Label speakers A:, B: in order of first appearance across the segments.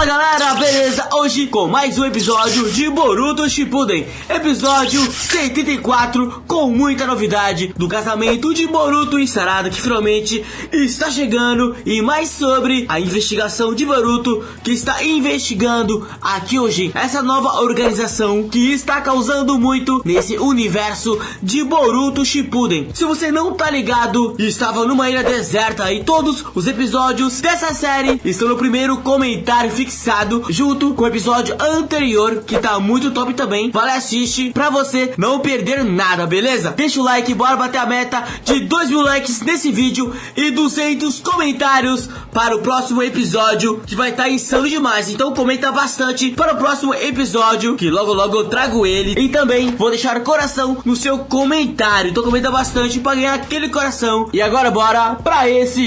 A: Fala galera, beleza? Hoje com mais um episódio de Boruto Shippuden, episódio 74, com muita novidade do casamento de Boruto e Sarada, que finalmente está chegando, e mais sobre a investigação de Boruto, que está investigando a Kyojin, essa nova organização que está causando muito nesse universo de Boruto Shippuden. Se você não tá ligado, estava numa ilha deserta e todos os episódios dessa série estão no primeiro comentário fixado, junto com o episódio anterior, que tá muito top também. Vale assistir pra você não perder nada, beleza? Deixa o like, bora bater a meta de 2.000 likes nesse vídeo e 200 comentários para o próximo episódio, que vai estar insano demais. Então comenta bastante para o próximo episódio, que logo logo eu trago ele. E também vou deixar coração no seu comentário, então comenta bastante para ganhar aquele coração. E agora bora pra esse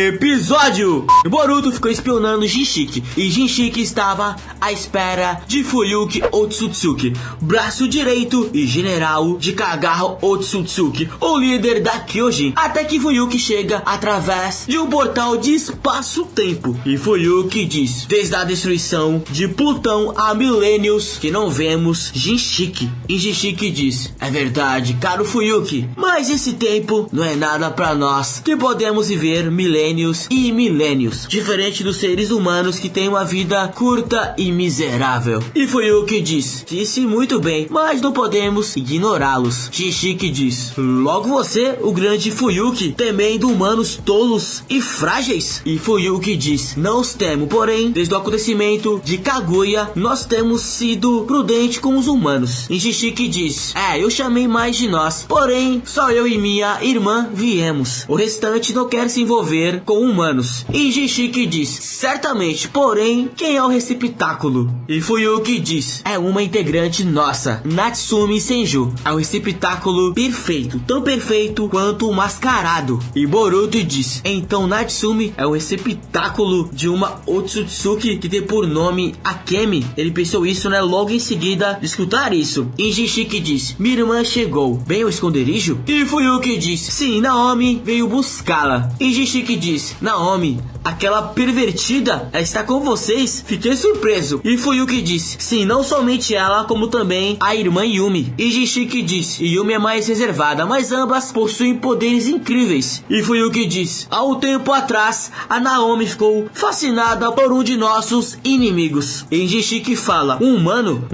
A: episódio. Boruto ficou espionando Jinchiki, e Jinchiki estava à espera de Fuyuki Otsutsuki, braço direito e general de Kagaho Otsutsuki, o líder da Kyojin, até que Fuyuki chega através de um portal de espaço-tempo. E Fuyuki diz: desde a destruição de Plutão há milênios que não vemos Jinchiki. E Jinchiki diz: é verdade, caro Fuyuki, mas esse tempo não é nada pra nós, que podemos viver milênios e milênios, diferente dos seres humanos que têm uma vida curta e miserável. E Fuyuki diz: disse muito bem, mas não podemos ignorá-los. Jinchiki diz: logo você, o grande Fuyuki, temendo humanos tolos e frágeis? E Fuyuki diz: não os temo, porém, desde o acontecimento de Kaguya, nós temos sido prudentes com os humanos. E Jinchiki diz: eu chamei mais de nós, porém, só eu e minha irmã viemos. O restante não quer se envolver com humanos. E Jinchiki diz: certamente, porém, quem é o receptáculo? E Fuyuki diz: é uma integrante nossa, Natsumi Senju. É o receptáculo perfeito, tão perfeito quanto o mascarado. E Boruto diz: então Natsumi é o receptáculo de uma Otsutsuki que tem por nome Akemi. Ele pensou isso, né, logo em seguida de escutar isso. E Jinchiki diz: minha irmã chegou bem ao esconderijo? E Fuyuki diz: sim, Naomi veio buscá-la. E Jinchiki diz: Naomi, aquela pervertida, ela está com vocês? Fiquei surpreso. E Fuyuki diz: sim, não somente ela, como também a irmã Yumi. E Jinchiki diz: Yumi é mais reservada, mas ambas possuem poderes incríveis. E Fuyuki diz: há um tempo atrás, a Naomi ficou fascinada por um de nossos inimigos. E Jinchiki fala: um humano?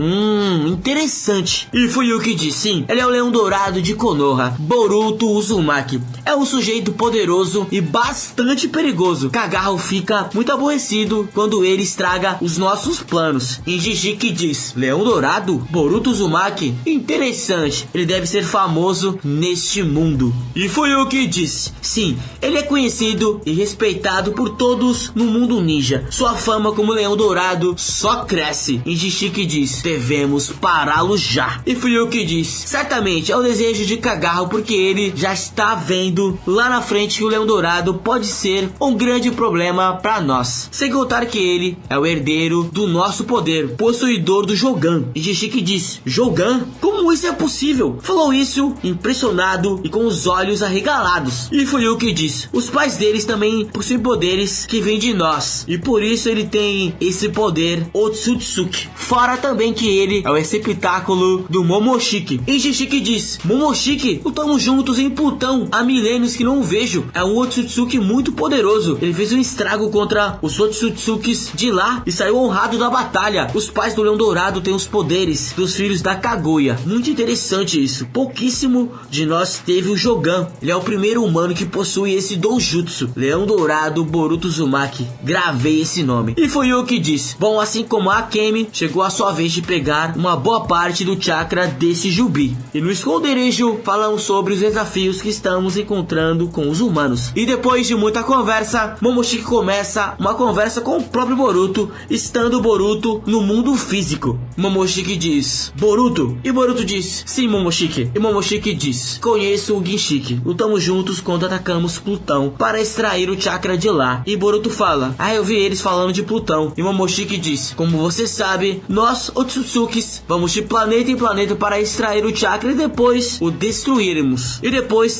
A: Interessante. E Fuyuki diz: sim, ele é o leão dourado de Konoha, Boruto Uzumaki. É um sujeito poderoso e bastante perigoso. Kagaho fica muito aborrecido quando ele estraga os nossos planos. E Jinchiki diz: leão dourado? Boruto Uzumaki? Interessante, ele deve ser famoso neste mundo. E Fuyuki diz: sim, ele é conhecido e respeitado por todos no mundo ninja. Sua fama como leão dourado só cresce. E Jinchiki diz: devemos pará-lo já. E Fuyuki diz: certamente é o desejo de Kagaho, porque ele já está vendo lá na frente que o leão dourado pode ser um grande problema para nós, sem contar que ele é o herdeiro do nosso poder, possuidor do Jogan. E Jinchiki diz: Jogan? Como isso é possível? Falou isso impressionado e com os olhos arregalados. E Fuyuki diz: os pais deles também possuem poderes que vêm de nós, e por isso ele tem esse poder Otsutsuki. Fora também que ele é o receptáculo do Momoshiki. E Jinchiki diz: Momoshiki? Lutamos juntos em Plutão há milênios que não o vejo. É um Otsutsuki muito poderoso. Ele fez um estrago contra os Otsutsukis de lá e saiu honrado da batalha. Os pais do Leão Dourado têm os poderes dos filhos da Kaguya. Muito interessante isso. Pouquíssimo de nós teve o Jogan. Ele é o primeiro humano que possui esse doujutsu. Leão Dourado Boruto Uzumaki. Gravei esse nome. E Fuyuki diz: bom, assim como a Akemi, chegou a sua vez de pegar uma boa parte do chakra desse Jubi. E no esconderijo falamos sobre os desafios que estamos encontrando com os humanos. E depois de muita conversa, Momoshiki começa uma conversa com o próprio Boruto, estando Boruto no mundo físico. Momoshiki diz: Boruto. E Boruto Boruto diz: sim, Momoshiki. E Momoshiki diz: conheço o Ginshiki. Lutamos juntos quando atacamos Plutão para extrair o chakra de lá. E Boruto fala: ah, eu vi eles falando de Plutão. E Momoshiki diz: como você sabe, nós, Otsutsukis, vamos de planeta em planeta para extrair o chakra e depois o destruirmos. E depois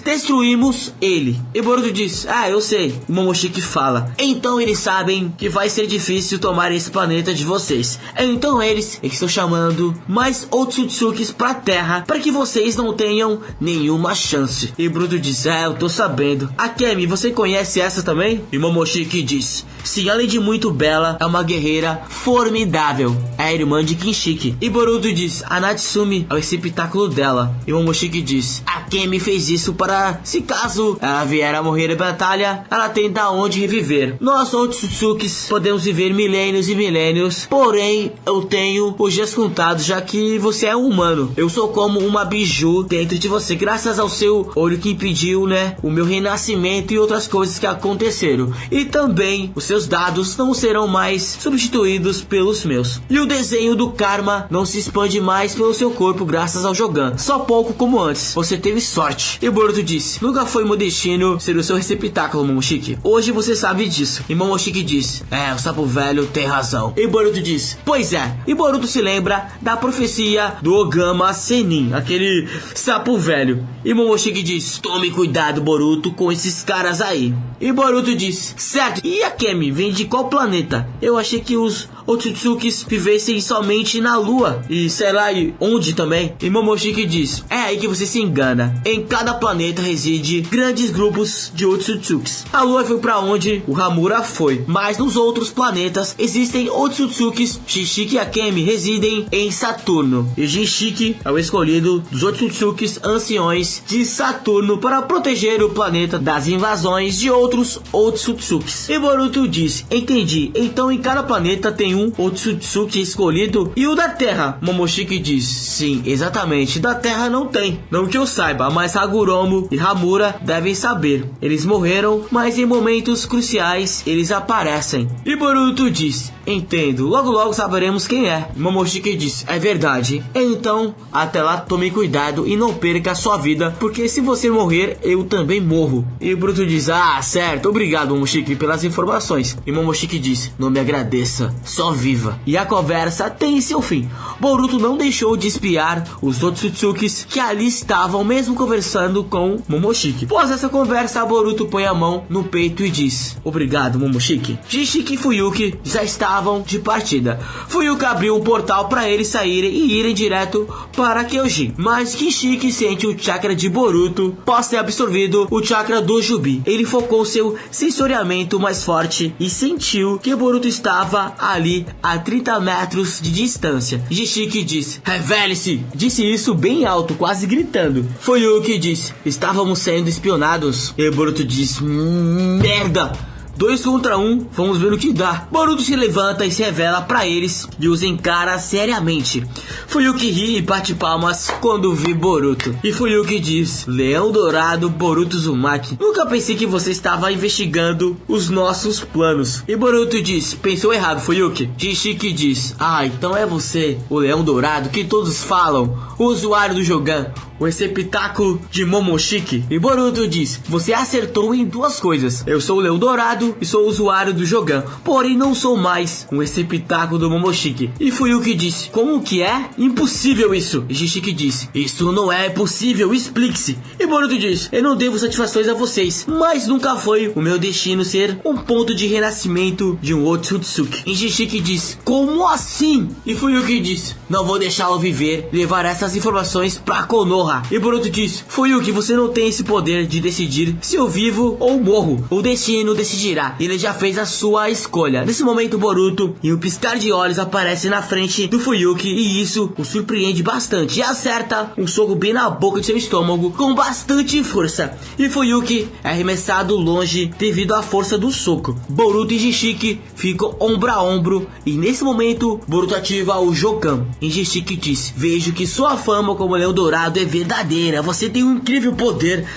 A: destruímos ele. E Boruto diz: ah, eu sei. E Momoshiki fala: então eles sabem que vai ser difícil tomar esse planeta de vocês. Então eles estão chamando mais Otsutsukis pra Terra para que vocês não tenham nenhuma chance. E Boruto diz: é, eu tô sabendo. Akemi, você conhece essa também? E Momoshiki diz: sim, além de muito bela, é uma guerreira formidável. É a irmã de Kinshiki. E Boruto diz: a Natsumi é o receptáculo dela. E Momoshiki diz: Akemi fez isso para, se caso ela vier a morrer em batalha, ela tem da onde reviver. Nós, Otsutsukis, podemos viver milênios e milênios, porém, eu tenho os dias contados, já que você é um humano. Eu sou como uma biju dentro de você, graças ao seu olho que impediu, né, o meu renascimento e outras coisas que aconteceram. E também, os seus dados não serão mais substituídos pelos meus. E o desenho do karma não se expande mais pelo seu corpo graças ao Jogan. Só pouco como antes. Você teve sorte. E Boruto disse: nunca foi meu destino ser o seu receptáculo, Momoshiki. Hoje você sabe disso. E Momoshiki diz: é, o sapo velho tem razão. E Boruto diz: pois é. E Boruto se lembra da profecia do Ogama Senin, aquele sapo velho. E Momoshiki diz: tome cuidado, Boruto, com esses caras aí. E Boruto diz: certo. E Akemi vem de qual planeta? Eu achei que os Otsutsukis vivessem somente na lua. E sei lá onde também. E Momoshiki diz: é aí que você se engana. Em cada planeta reside grandes grupos de Otsutsukis. A lua foi pra onde o Hamura foi, mas nos outros planetas existem Otsutsukis. Shinshiki e Akemi residem em Saturno. E Ginshiki é o escolhido dos Otsutsukis anciões de Saturno para proteger o planeta das invasões de outros Otsutsukis. E Boruto diz: entendi. Então em cada planeta tem um Otsutsuki escolhido. E o da Terra? Momoshiki diz: sim, exatamente. Da Terra não tem. Não que eu saiba, mas Hagoromo e Hamura devem saber. Eles morreram, mas em momentos cruciais eles aparecem. E Boruto diz: entendo. Logo logo saberemos quem é. Momoshiki diz: é verdade. Então, até lá tome cuidado e não perca a sua vida, porque se você morrer, eu também morro. E Boruto diz: ah, certo. Obrigado, Momoshiki, pelas informações. E Momoshiki diz: não me agradeça. Só viva. E a conversa tem seu fim. Boruto não deixou de espiar os Otsutsukis que ali estavam, mesmo conversando com Momoshiki. Após essa conversa, Boruto põe a mão no peito e diz: obrigado, Momoshiki. Ginshiki e Fuyuki já estavam de partida. Fuyuki abriu um portal para eles saírem e irem direto para Kyojin. Mas Ginshiki sente o chakra de Boruto após ter absorvido o chakra do Jubi. Ele focou seu sensoriamento mais forte e sentiu que Boruto estava ali a 30 metros de distância. Ginshiki diz: revele-se! Disse isso bem alto, quase gritando. Fuyuki diz: estávamos sendo espionados. E Boruto diz: merda! 2 contra 1, vamos ver o que dá. Boruto se levanta e se revela pra eles e os encara seriamente. Fuyuki ri e bate palmas quando vê Boruto. E Fuyuki diz: Leão Dourado Boruto Uzumaki, nunca pensei que você estava investigando os nossos planos. E Boruto diz: pensou errado, Fuyuki. Ginshiki diz: ah, então é você, o Leão Dourado que todos falam, o usuário do Jogan, o receptáculo de Momoshiki. E Boruto diz: você acertou em 2 coisas. Eu sou o Leão Dourado e sou usuário do Jogan, porém não sou mais um receptáculo do Momoshiki. E Fuyuki diz: como que é? Impossível isso. E Ginshiki diz: isso não é possível, explique-se. E Boruto diz: eu não devo satisfações a vocês, mas nunca foi o meu destino ser um ponto de renascimento de um Otsutsuki. E Ginshiki diz: como assim? E Fuyuki diz: não vou deixá-lo viver, levar essas informações pra Konoha. E Boruto diz: Fuyuki, você não tem esse poder de decidir se eu vivo ou morro. O destino decidirá. Ele já fez a sua escolha. Nesse momento, Boruto, em um piscar de olhos, aparece na frente do Fuyuki e isso o surpreende bastante. E acerta um soco bem na boca de seu estômago com bastante força. E Fuyuki é arremessado longe devido à força do soco. Boruto e Ginshiki ficam ombro a ombro e nesse momento, Boruto ativa o Jogan. E Ginshiki diz: vejo que sua fama como Leão Dourado é verdadeira, você tem um incrível poder.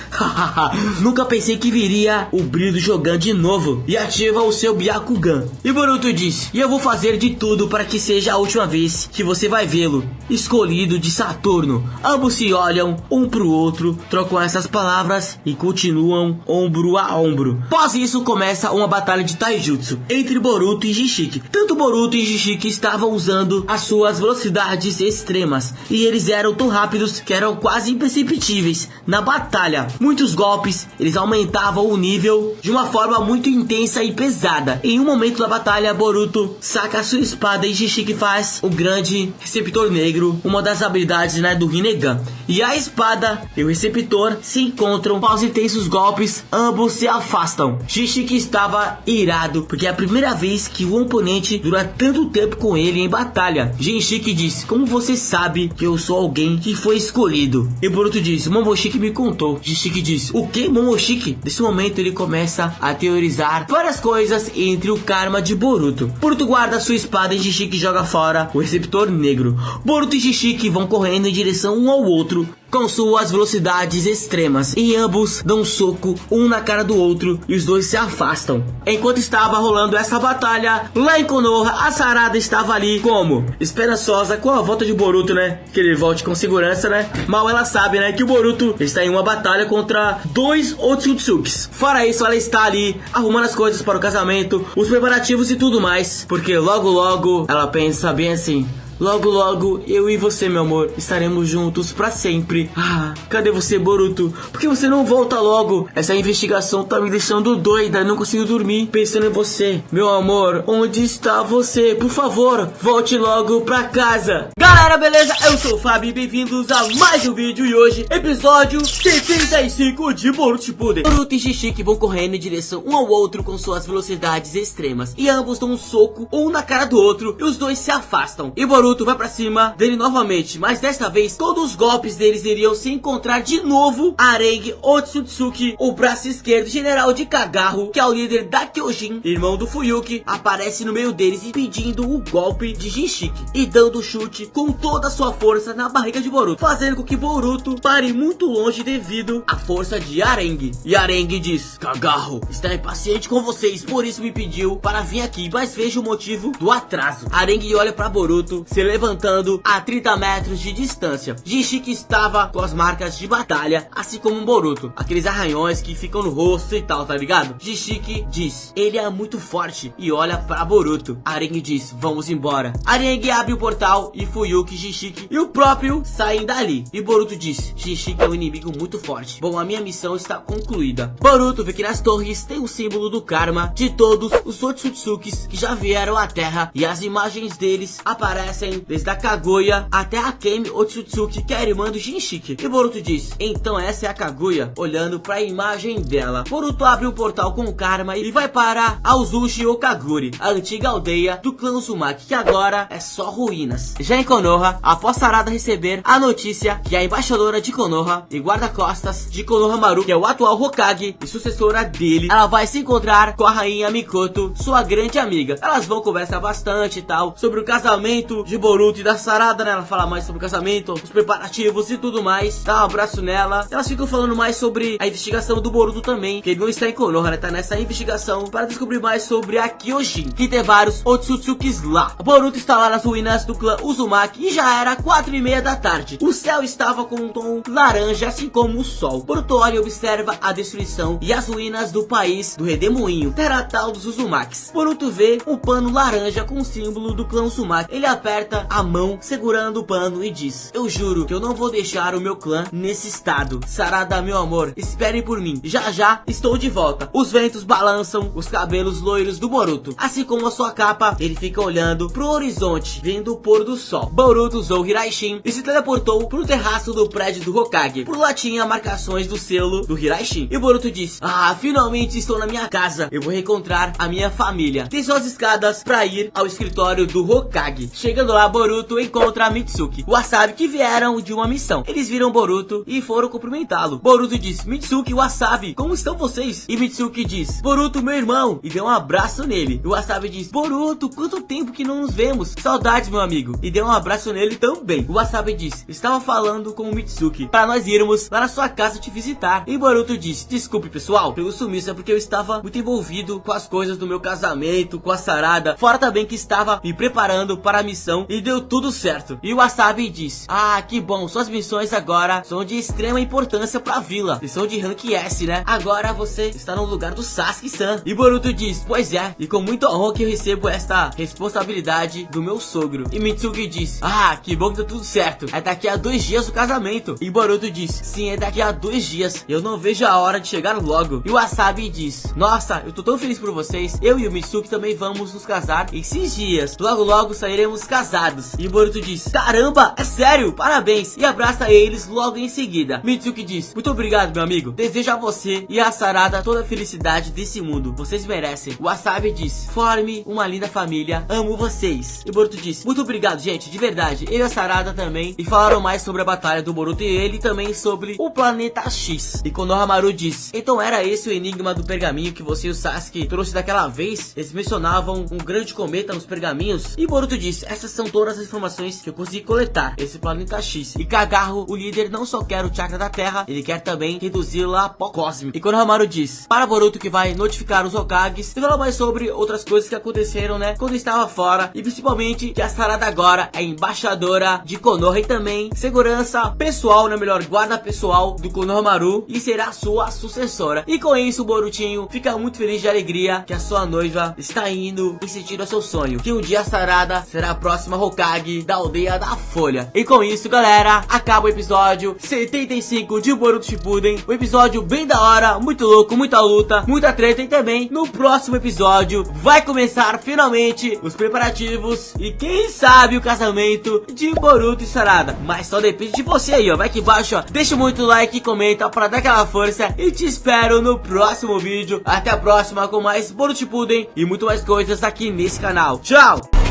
A: Nunca pensei que viria o brilho do Jogan de novo. E ativa o seu Byakugan. E Boruto disse: e eu vou fazer de tudo para que seja a última vez que você vai vê-lo, escolhido de Saturno. Ambos se olham um pro outro, trocam essas palavras e continuam ombro a ombro. Após isso começa uma batalha de taijutsu entre Boruto e Jinchiki. Tanto Boruto e Jinchiki estavam usando as suas velocidades extremas, e eles eram tão rápidos que eram quase imperceptíveis na batalha. Muitos golpes, eles aumentavam o nível de uma forma muito intensa e pesada. Em um momento da batalha, Boruto saca a sua espada e Jinchiki faz o grande receptor negro, uma das habilidades, né, do Rinnegan. E a espada e o receptor se encontram. Após intensos golpes, ambos se afastam. Jinchiki estava irado, porque é a primeira vez que o oponente dura tanto tempo com ele em batalha. Jinchiki disse: como você sabe que eu sou alguém que foi escolhido? E Boruto disse: Momoshiki me contou. Jinchiki disse: o que, Momoshiki? Nesse momento ele começa a teorizar várias coisas entre o karma de Boruto. Boruto guarda sua espada e Jinchiki joga fora o receptor negro. Boruto e Jinchiki vão correndo em direção um ao outro com suas velocidades extremas, e ambos dão um soco um na cara do outro e os dois se afastam. Enquanto estava rolando essa batalha, lá em Konoha, a Sarada estava ali como? Esperançosa com a volta de Boruto, né? Que ele volte com segurança, né? Mal ela sabe, né? Que o Boruto está em uma batalha contra 2 Otsutsukis. Fora isso, ela está ali arrumando as coisas para o casamento, os preparativos e tudo mais, porque logo logo ela pensa bem assim: logo logo, eu e você, meu amor, estaremos juntos pra sempre. Ah, cadê você, Boruto? Por que você não volta logo? Essa investigação tá me deixando doida, não consigo dormir pensando em você. Meu amor, onde está você? Por favor, volte logo pra casa. Galera, beleza? Eu sou o Fábio e bem-vindos a mais um vídeo. E hoje, episódio 75 de Boruto Shippuden. Boruto e Jinchiki vão correndo em direção um ao outro com suas velocidades extremas, e ambos dão um soco um na cara do outro e os dois se afastam. E Boruto vai pra cima dele novamente, mas desta vez todos os golpes deles iriam se encontrar de novo. Arengue Otsutsuki, o braço esquerdo general de Kagaho, que é o líder da Kyojin, irmão do Fuyuki, aparece no meio deles impedindo o golpe de Jinchiki e dando chute com toda a sua força na barriga de Boruto, fazendo com que Boruto pare muito longe devido à força de Arengue. E Arengue diz: Kagaho está impaciente com vocês, por isso me pediu para vir aqui, mas veja o motivo do atraso. Arengue olha para Boruto se levantando a 30 metros de distância. Jinchiki estava com as marcas de batalha, assim como Boruto, aqueles arranhões que ficam no rosto e tal, tá ligado? Jinchiki diz: ele é muito forte, e olha para Boruto. Arengue diz: vamos embora. Arengue abre o portal e Fuyuki, Jinchiki e o próprio saem dali. E Boruto diz: Jinchiki é um inimigo muito forte. Bom, a minha missão está concluída. Boruto vê que nas torres tem o símbolo do karma de todos os Otsutsukis que já vieram à Terra, e as imagens deles aparecem desde a Kaguya até a Kemi Otsutsuki, que é a irmã do Jinchiki. E Boruto diz: então essa é a Kaguya, olhando para a imagem dela. Boruto abre um portal com o karma e vai para Aozushi Okaguri, a antiga aldeia do clã Uzumaki, que agora é só ruínas. Já em Konoha, após Sarada receber a notícia que a embaixadora de Konoha e guarda-costas de Konohamaru, que é o atual Hokage e sucessora dele, ela vai se encontrar com a rainha Mikoto, sua grande amiga. Elas vão conversar bastante e tal sobre o casamento de Boruto e da Sarada, né? Ela fala mais sobre o casamento, os preparativos e tudo mais, dá um abraço nela. Elas ficam falando mais sobre a investigação do Boruto também, que ele não está em Konoha, né? Tá nessa investigação para descobrir mais sobre a Kyojin, que tem vários Otsutsukis lá. Boruto está lá nas ruínas do clã Uzumaki e já era 4:30 da tarde. O céu estava com um tom laranja, assim como o sol. Boruto olha e observa a destruição e as ruínas do país do Redemoinho, terra natal dos Uzumakis. Boruto vê um pano laranja com o símbolo do clã Uzumaki. Ele aperta a mão segurando o pano e diz: eu juro que eu não vou deixar o meu clã nesse estado. Sarada, meu amor, espere por mim, já já estou de volta. Os ventos balançam os cabelos loiros do Boruto, assim como a sua capa. Ele fica olhando pro horizonte, vendo o pôr do sol. Boruto usou o Hiraishin e se teleportou pro terraço do prédio do Hokage. Por lá tinha marcações do selo do Hiraishin. E Boruto diz: ah, finalmente estou na minha casa, eu vou reencontrar a minha família. Desceu as escadas pra ir ao escritório do Hokage. Chegando lá, Boruto encontra Mitsuki e Wasabi, que vieram de uma missão. Eles viram Boruto e foram cumprimentá-lo. Boruto diz: Mitsuki e Wasabi, como estão vocês? E Mitsuki diz: Boruto, meu irmão, e deu um abraço nele. E Wasabi diz: Boruto, quanto tempo que não nos vemos, saudades, meu amigo, e deu um abraço nele também. O Wasabi diz: estava falando com o Mitsuki para nós irmos lá na sua casa te visitar. E Boruto diz: desculpe pessoal pelo sumiço, é porque eu estava muito envolvido com as coisas do meu casamento, com a Sarada, fora também que estava me preparando para a missão e deu tudo certo. E o Wasabi diz: ah, que bom, suas missões agora são de extrema importância pra vila, e são de rank S, né? Agora você está no lugar do Sasuke-san. E Boruto diz: pois é, e com muita honra que eu recebo esta responsabilidade do meu sogro. E Mitsuki diz: ah, que bom que deu tudo certo, é daqui a 2 dias o casamento. E Boruto diz: sim, é daqui a 2 dias, eu não vejo a hora de chegar logo. E o Wasabi diz: nossa, eu tô tão feliz por vocês, eu e o Mitsuki também vamos nos casar esses dias, logo logo sairemos casados. E Boruto diz: caramba, é sério, parabéns, e abraça eles logo em seguida. Mitsuki diz: muito obrigado, meu amigo, desejo a você e a Sarada toda a felicidade desse mundo, vocês merecem. O Wasabi diz: forme uma linda família, amo vocês. E Boruto diz: muito obrigado, gente, de verdade, eu e a Sarada também. E falaram mais sobre a batalha do Boruto e ele, também sobre o planeta X. E Konohamaru diz: então era esse o enigma do pergaminho que você e o Sasuke trouxe daquela vez? Eles mencionavam um grande cometa nos pergaminhos. E Boruto diz: essas são todas as informações que eu consegui coletar, esse planeta X. E Kagaho, o líder, não só quer o chakra da Terra, ele quer também reduzi-la a pó cósmico. E Konohamaru diz para Boruto que vai notificar os Hokages e falar mais sobre outras coisas que aconteceram, né, quando estava fora, e principalmente que a Sarada agora é embaixadora de Konoha e também segurança pessoal, né, melhor, guarda pessoal do Konohamaru, e será sua sucessora. E com isso o Borutinho fica muito feliz de alegria que a sua noiva está indo em sentido ao seu sonho, que um dia a Sarada será a próxima Hokage da aldeia da Folha. E com isso, galera, acaba o episódio 75 de Boruto Shippuden, um episódio bem da hora, muito louco, muita luta, muita treta. E também no próximo episódio vai começar finalmente os preparativos e quem sabe o casamento de Boruto e Sarada, mas só depende de você aí, ó. Vai aqui embaixo, ó, deixa muito like e comenta para dar aquela força, e te espero no próximo vídeo. Até a próxima com mais Boruto Shippuden e muito mais coisas aqui nesse canal. Tchau!